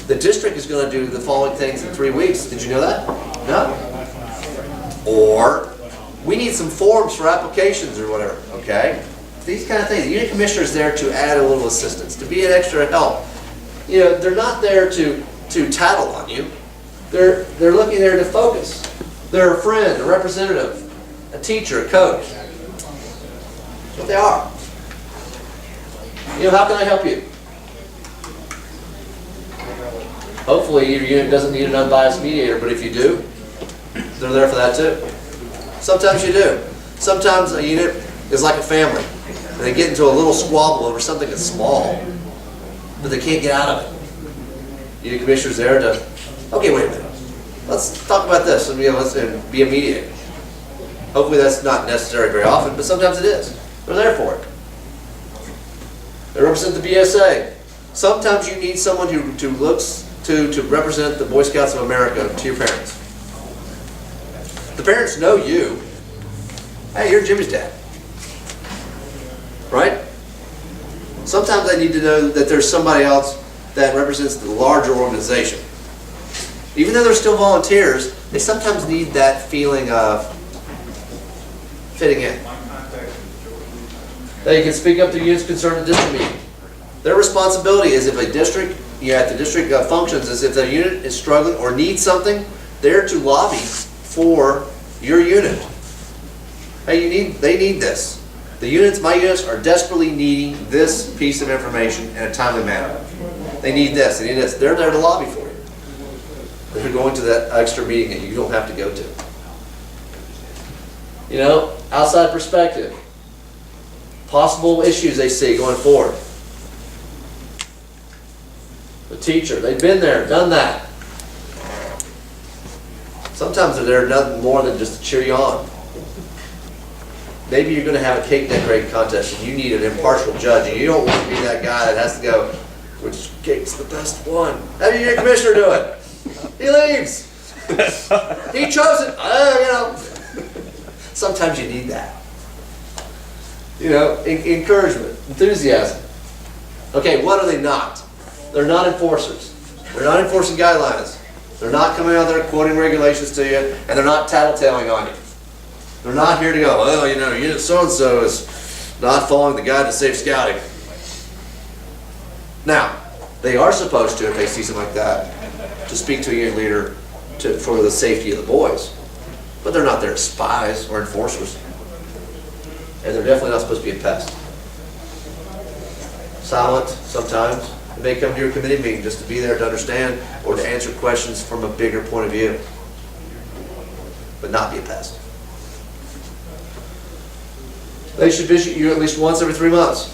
the district is going to do the following things in 3 weeks. Did you know that? No? Or we need some forms for applications or whatever, okay? These kind of things. The unit commissioner is there to add a little assistance, to be an extra help. They're not there to tattle on you. They're looking there to focus. They're a friend, a representative, a teacher, a coach. That's what they are. How can I help you? Hopefully your unit doesn't need an unbiased mediator, but if you do, they're there for that too. Sometimes you do. Sometimes a unit is like a family, and they get into a little squabble over something that's small, but they can't get out of it. Unit commissioner's there to, okay, wait a minute. Let's talk about this and be a mediator. Hopefully that's not necessary very often, but sometimes it is. They're there for it. They represent the BSA. Sometimes you need someone who looks to represent the Boy Scouts of America to your parents. The parents know you. Hey, you're Jimmy's dad. Right? Sometimes they need to know that there's somebody else that represents the larger organization. Even though they're still volunteers, they sometimes need that feeling of fitting in. They can speak up to units concerned at district meeting. Their responsibility is if a district, at the district functions, is if the unit is struggling or needs something, they're to lobby for your unit. Hey, they need this. My units are desperately needing this piece of information in a timely manner. They need this, they need this. They're there to lobby for you. They're going to that extra meeting that you don't have to go to. Outside perspective. Possible issues they see going forward. The teacher, they've been there, done that. Sometimes they're there nothing more than just to cheer you on. Maybe you're going to have a cake decorating contest and you need an impartial judge and you don't want to be that guy that has to go, which cake's the best one? Have your commissioner do it. He leaves. He chose it. Sometimes you need that. Encouragement, enthusiasm. Okay, what are they not? They're not enforcers. They're not enforcing guidelines. They're not coming out there quoting regulations to you, and they're not tattletaling on you. They're not here to go, well, unit so-and-so is not following the guide to safe scouting. Now, they are supposed to, if they see something like that, to speak to a unit leader for the safety of the boys. But they're not there as spies or enforcers. And they're definitely not supposed to be a pest. Silent sometimes. They may come to your committee meeting just to be there to understand or to answer questions from a bigger point of view. But not be a pest. They should visit you at least once every 3 months.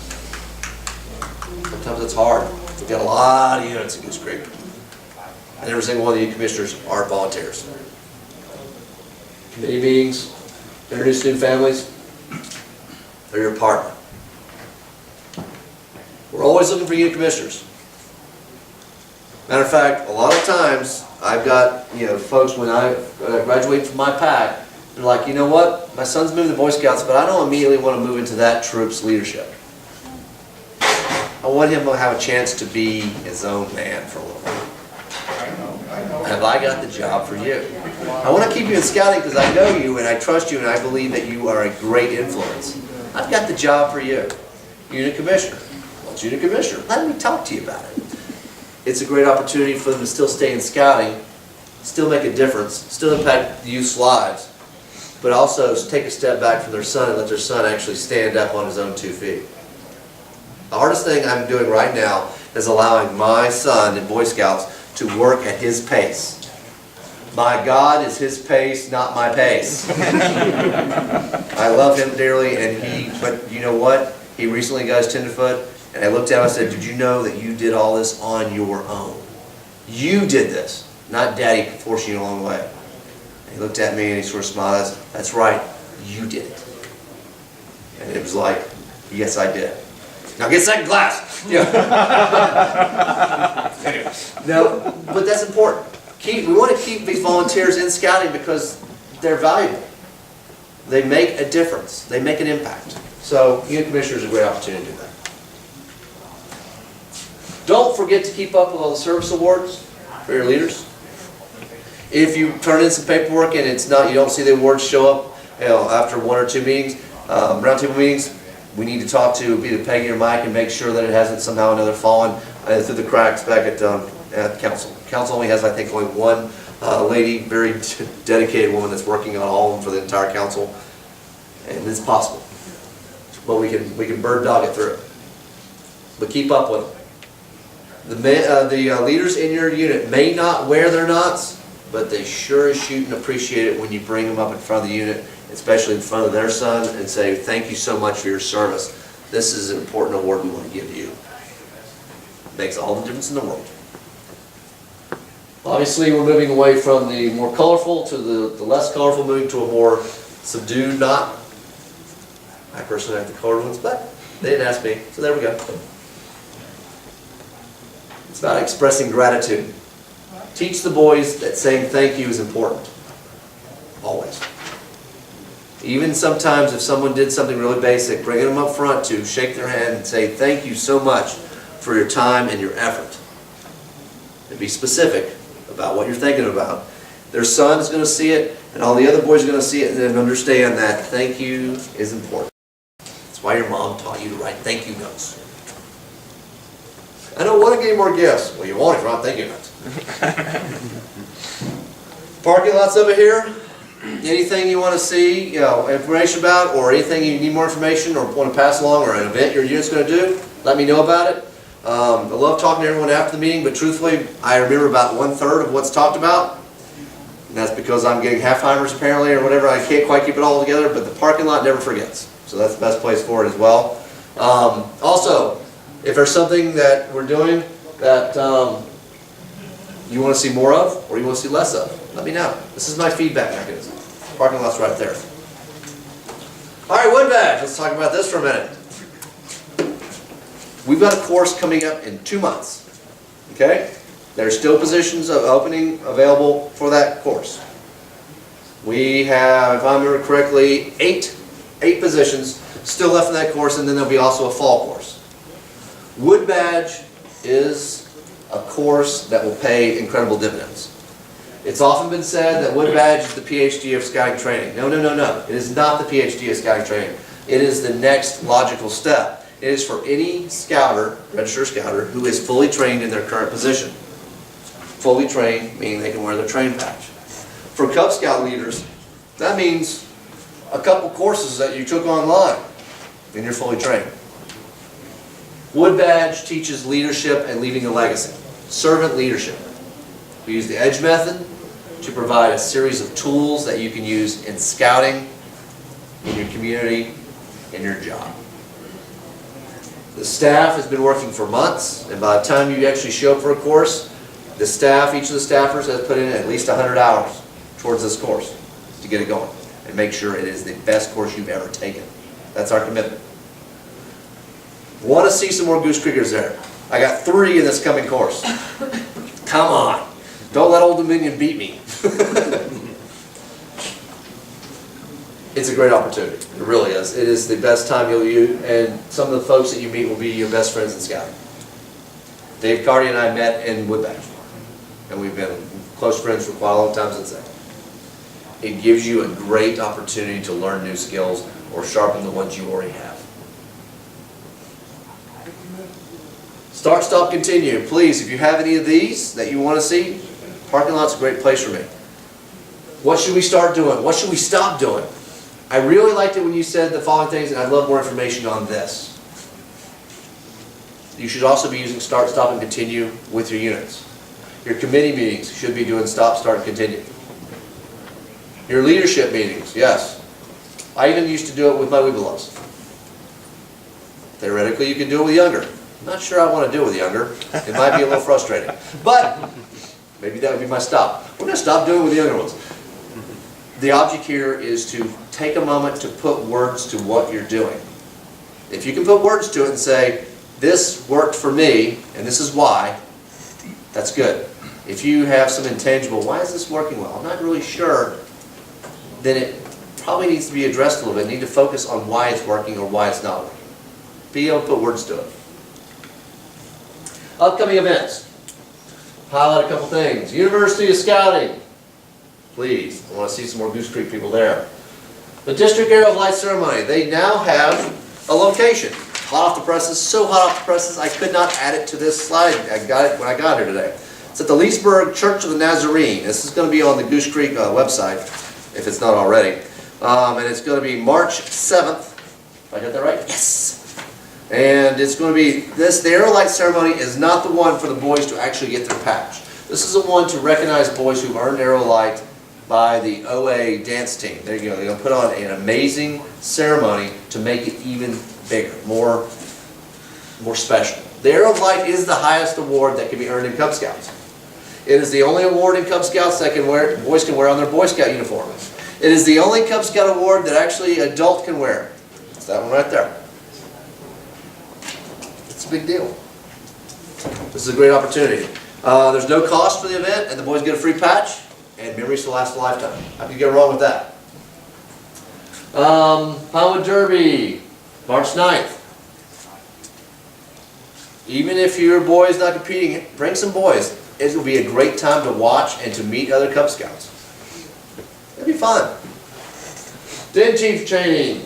Sometimes it's hard. We've got a lot of units in Goose Creek. And every single one of you commissioners are volunteers. Committee meetings, introduce new families, they're your partner. We're always looking for unit commissioners. Matter of fact, a lot of times I've got folks when I graduate from my pack, they're like, you know what? My son's moving to Boy Scouts, but I don't immediately want to move into that troop's leadership. I want him to have a chance to be his own man for a little while. Have I got the job for you? I want to keep you in scouting because I know you and I trust you and I believe that you are a great influence. I've got the job for you. Unit commissioner. What's unit commissioner? Let me talk to you about it. It's a great opportunity for them to still stay in scouting, still make a difference, still impact the youth's lives, but also take a step back from their son and let their son actually stand up on his own 2 feet. The hardest thing I'm doing right now is allowing my son in Boy Scouts to work at his pace. My God is his pace, not my pace. I love him dearly, but you know what? He recently got his tenderfoot, and I looked at him and I said, did you know that you did all this on your own? You did this, not Daddy forcing you along the way. And he looked at me and he sort of smiled. That's right, you did it. And it was like, yes, I did. Now get second class. No, but that's important. We want to keep these volunteers in scouting because they're valuable. They make a difference. They make an impact. So unit commissioner is a great opportunity to do that. Don't forget to keep up with all the service awards for your leaders. If you turn in some paperwork and it's not, you don't see the awards show up, after 1 or 2 meetings, roundtable meetings, we need to talk to either Peggy or Mike and make sure that it hasn't somehow another fallen through the cracks back at council. Council only has, I think, only one lady, very dedicated woman that's working on all of them for the entire council, and it's possible. But we can bird dog it through. But keep up with them. The leaders in your unit may not wear their knots, but they sure as shoot and appreciate it when you bring them up in front of the unit, especially in front of their son, and say, thank you so much for your service. This is an important award we want to give you. Makes all the difference in the world. Obviously, we're moving away from the more colorful to the less colorful, moving to a more subdued knot. I personally like the colored ones, but they didn't ask me, so there we go. It's about expressing gratitude. Teach the boys that saying thank you is important. Always. Even sometimes if someone did something really basic, bringing them up front to shake their hand and say thank you so much for your time and your effort. And be specific about what you're thinking about. Their son is going to see it, and all the other boys are going to see it, and then understand that thank you is important. That's why your mom taught you to write thank you notes. I don't want to get any more gifts. Well, you won't if you're not thank you notes. Parking lots over here. Anything you want to see, information about, or anything you need more information or want to pass along, or an event your unit's going to do, let me know about it. I love talking to everyone after the meeting, but truthfully, I remember about 1/3 of what's talked about. And that's because I'm getting half-timers apparently, or whatever. I can't quite keep it all together, but the parking lot never forgets. So that's the best place for it as well. Also, if there's something that we're doing that you want to see more of, or you want to see less of, let me know. This is my feedback mechanism. Parking lot's right there. All right, wood badge. Let's talk about this for a minute. We've got a course coming up in 2 months. Okay? There's still positions of opening available for that course. We have, if I remember correctly, eight positions still left in that course, and then there'll be also a fall course. Wood badge is a course that will pay incredible dividends. It's often been said that wood badge is the PhD of scouting training. No, no, no, no. It is not the PhD of scouting training. It is the next logical step. It is for any scouter, registered scouter, who is fully trained in their current position. Fully trained, meaning they can wear their train badge. For Cub Scout leaders, that means a couple courses that you took online, and you're fully trained. Wood badge teaches leadership and leaving a legacy. Servant leadership. We use the EDGE method to provide a series of tools that you can use in scouting, in your community, in your job. The staff has been working for months, and by the time you actually show up for a course, the staff, each of the staffers has put in at least 100 hours towards this course to get it going and make sure it is the best course you've ever taken. That's our commitment. Want to see some more Goose Creekers there. I got 3 in this coming course. Come on. Don't let Old Dominion beat me. It's a great opportunity. It really is. It is the best time you'll use, and some of the folks that you meet will be your best friends in scouting. Dave Carty and I met in wood badge, and we've been close friends for quite a long time since then. It gives you a great opportunity to learn new skills or sharpen the ones you already have. Start, stop, continue. Please, if you have any of these that you want to see, parking lot's a great place for me. What should we start doing? What should we stop doing? I really liked it when you said the following things, and I'd love more information on this. You should also be using start, stop, and continue with your units. Your committee meetings should be doing stop, start, and continue. Your leadership meetings, yes. I even used to do it with my Weebelows. Theoretically, you can do it with younger. Not sure I want to do it with younger. It might be a little frustrating. But maybe that would be my stop. We're going to stop doing it with the younger ones. The object here is to take a moment to put words to what you're doing. If you can put words to it and say, this worked for me, and this is why, that's good. If you have some intangible, why is this working well? I'm not really sure, then probably needs to be addressed a little bit. Need to focus on why it's working or why it's not working. Be able to put words to it. Upcoming events. Highlight a couple things. University of Scouting. Please, I want to see some more Goose Creek people there. The District Arrow of Light Ceremony. They now have a location. Hot off the presses, so hot off the presses, I could not add it to this slide. I got it when I got here today. It's at the Leesburg Church of the Nazarene. This is going to be on the Goose Creek website, if it's not already. And it's going to be March 7th. Did I get that right? Yes! And it's going to be, the Arrow Light Ceremony is not the one for the boys to actually get their patch. This is the one to recognize boys who've earned Arrow Light by the OA dance team. There you go. They're going to put on an amazing ceremony to make it even bigger, more special. The Arrow of Light is the highest award that can be earned in Cub Scouts. It is the only award in Cub Scouts that boys can wear on their Boy Scout uniform. It is the only Cub Scout award that actually an adult can wear. It's that one right there. It's a big deal. This is a great opportunity. There's no cost for the event, and the boys get a free patch, and memories to last a lifetime. How can you go wrong with that? Pinewood Derby, March 9th. Even if your boy is not competing, bring some boys. It will be a great time to watch and to meet other Cub Scouts. It'll be fun. Den Chief training.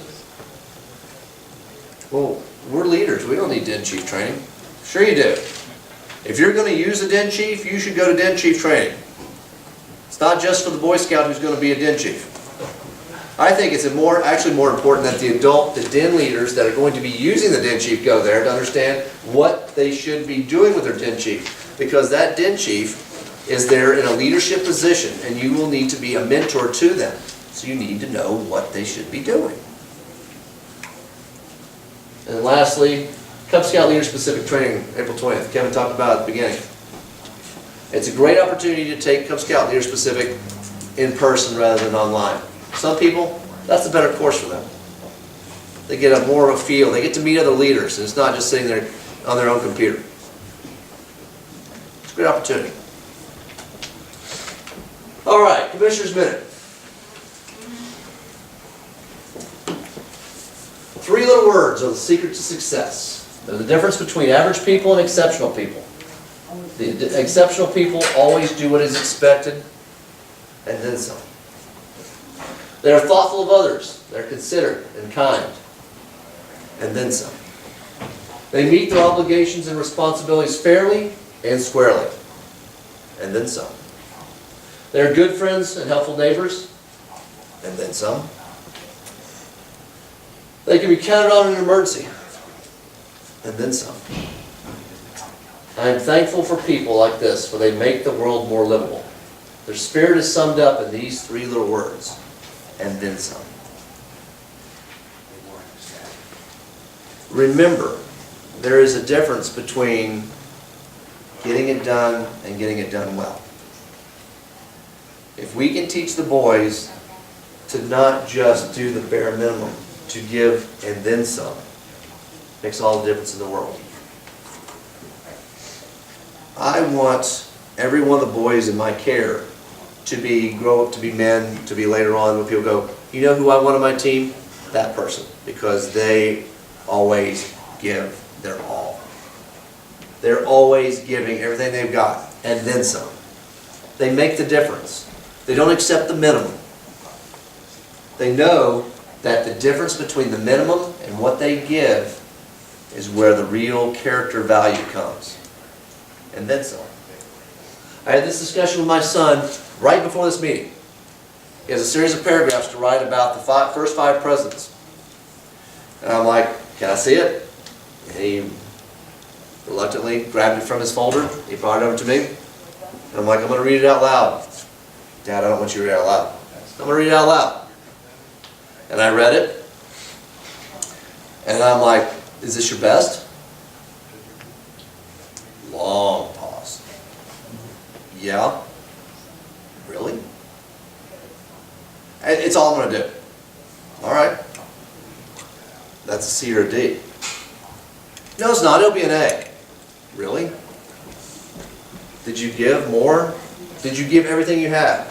Well, we're leaders. We don't need Den Chief training. Sure you do. If you're going to use a Den Chief, you should go to Den Chief training. It's not just for the Boy Scout who's going to be a Den Chief. I think it's actually more important that the Den leaders that are going to be using the Den Chief go there to understand what they should be doing with their Den Chief. Because that Den Chief is there in a leadership position, and you will need to be a mentor to them. So you need to know what they should be doing. And lastly, Cub Scout Leader Specific Training, April 20th. Kevin talked about it at the beginning. It's a great opportunity to take Cub Scout Leader Specific in person rather than online. Some people, that's a better course for them. They get more of a feel. They get to meet other leaders, and it's not just sitting there on their own computer. It's a great opportunity. All right, Commissioner's Minute. 3 little words are the secret to success. They're the difference between average people and exceptional people. The exceptional people always do what is expected, and then some. They are thoughtful of others. They're considerate and kind, and then some. They meet their obligations and responsibilities fairly and squarely, and then some. They are good friends and helpful neighbors, and then some. They can be counted on in an emergency, and then some. I am thankful for people like this, for they make the world more livable. Their spirit is summed up in these 3 little words, and then some. Remember, there is a difference between getting it done and getting it done well. If we can teach the boys to not just do the bare minimum, to give and then some, makes all the difference in the world. I want every one of the boys in my care to grow up to be men, to be later on when people go, you know who I want on my team? That person. Because they always give their all. They're always giving everything they've got, and then some. They make the difference. They don't accept the minimum. They know that the difference between the minimum and what they give is where the real character value comes. And then some. I had this discussion with my son right before this meeting. He has a series of paragraphs to write about the first 5 presidents. And I'm like, can I see it? And he reluctantly grabbed it from his folder. He brought it over to me. And I'm like, I'm going to read it out loud. Dad, I don't want you to read it out loud. I'm going to read it out loud. And I read it. And I'm like, is this your best? Long pause. Yeah? Really? And it's all I'm going to do. All right. That's a C or a D. No, it's not. It'll be an A. Really? Did you give more? Did you give everything you had?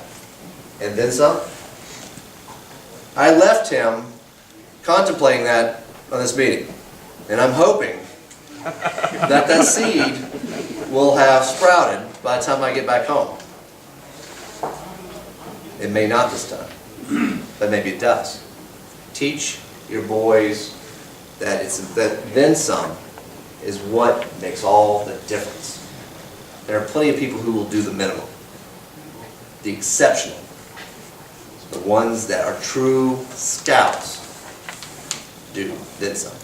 And then some? I left him contemplating that on this meeting. And I'm hoping that that seed will have sprouted by the time I get back home. It may not this time, but maybe it does. Teach your boys that then some is what makes all the difference. There are plenty of people who will do the minimum, the exceptional, the ones that are true scouts do then some.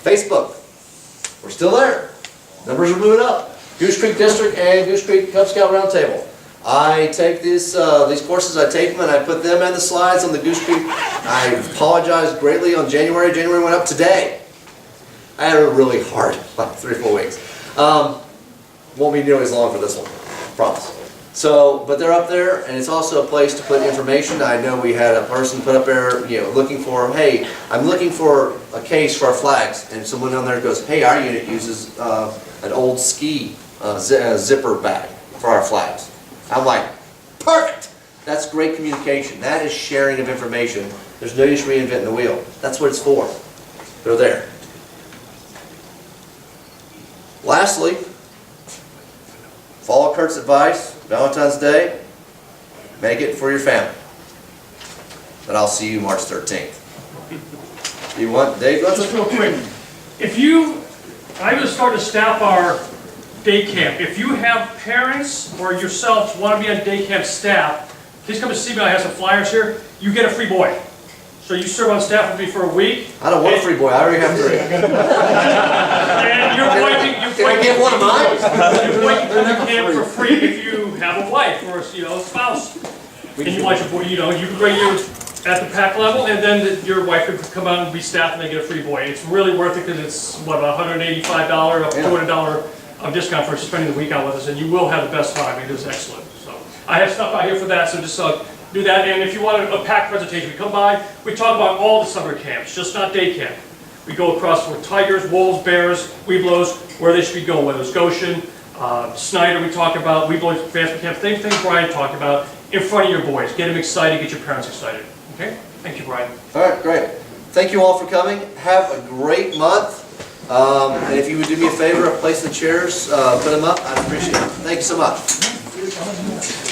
Facebook, we're still there. Numbers are moving up. Goose Creek District and Goose Creek Cub Scout Roundtable. I take these courses, I take them and I put them and the slides on the Goose Creek. I apologize greatly on January. January went up today. I had it really hard, like 3 or 4 weeks. Won't be nearly as long for this one, promise. So, but they're up there, and it's also a place to put information. I know we had a person put up there, looking for, hey, I'm looking for a case for our flags, and someone on there goes, hey, our unit uses an old ski zipper bag for our flags. I'm like, perfect! That's great communication. That is sharing of information. There's no use reinventing the wheel. That's what it's for. They're there. Lastly, follow Kurt's advice, Valentine's Day, make it for your family. But I'll see you March 13th. You want, Dave? Just real quick, I was starting to staff our day camp. If you have parents or yourselves want to be on day camp staff, please come to see me. I have some flyers here. You get a free boy. So you serve on staff with me for a week. I don't want a free boy. I already have 3. And your boy Can I get one of mine? Your boy can come to camp for free if you have a wife or a spouse. And you want your boy, you can bring you at the pack level, and then your wife could come out and be staffed and they get a free boy. It's really worth it because it's, what, $185 up to $200 discount for spending the week out with us, and you will have the best time. It is excellent. So I have stuff out here for that, so just do that. And if you want a pack presentation, we come by, we talk about all the summer camps, just not day camp. We go across for tigers, wolves, bears, weeblos, where they should be going, whether it's Goshen, Snyder we talk about, weeblos, advancement camp, things Brian talked about, in front of your boys. Get them excited, get your parents excited. Okay? Thank you, Brian. All right, great. Thank you all for coming. Have a great month. And if you would do me a favor, place the chairs, put them up, I'd appreciate it. Thank you so much.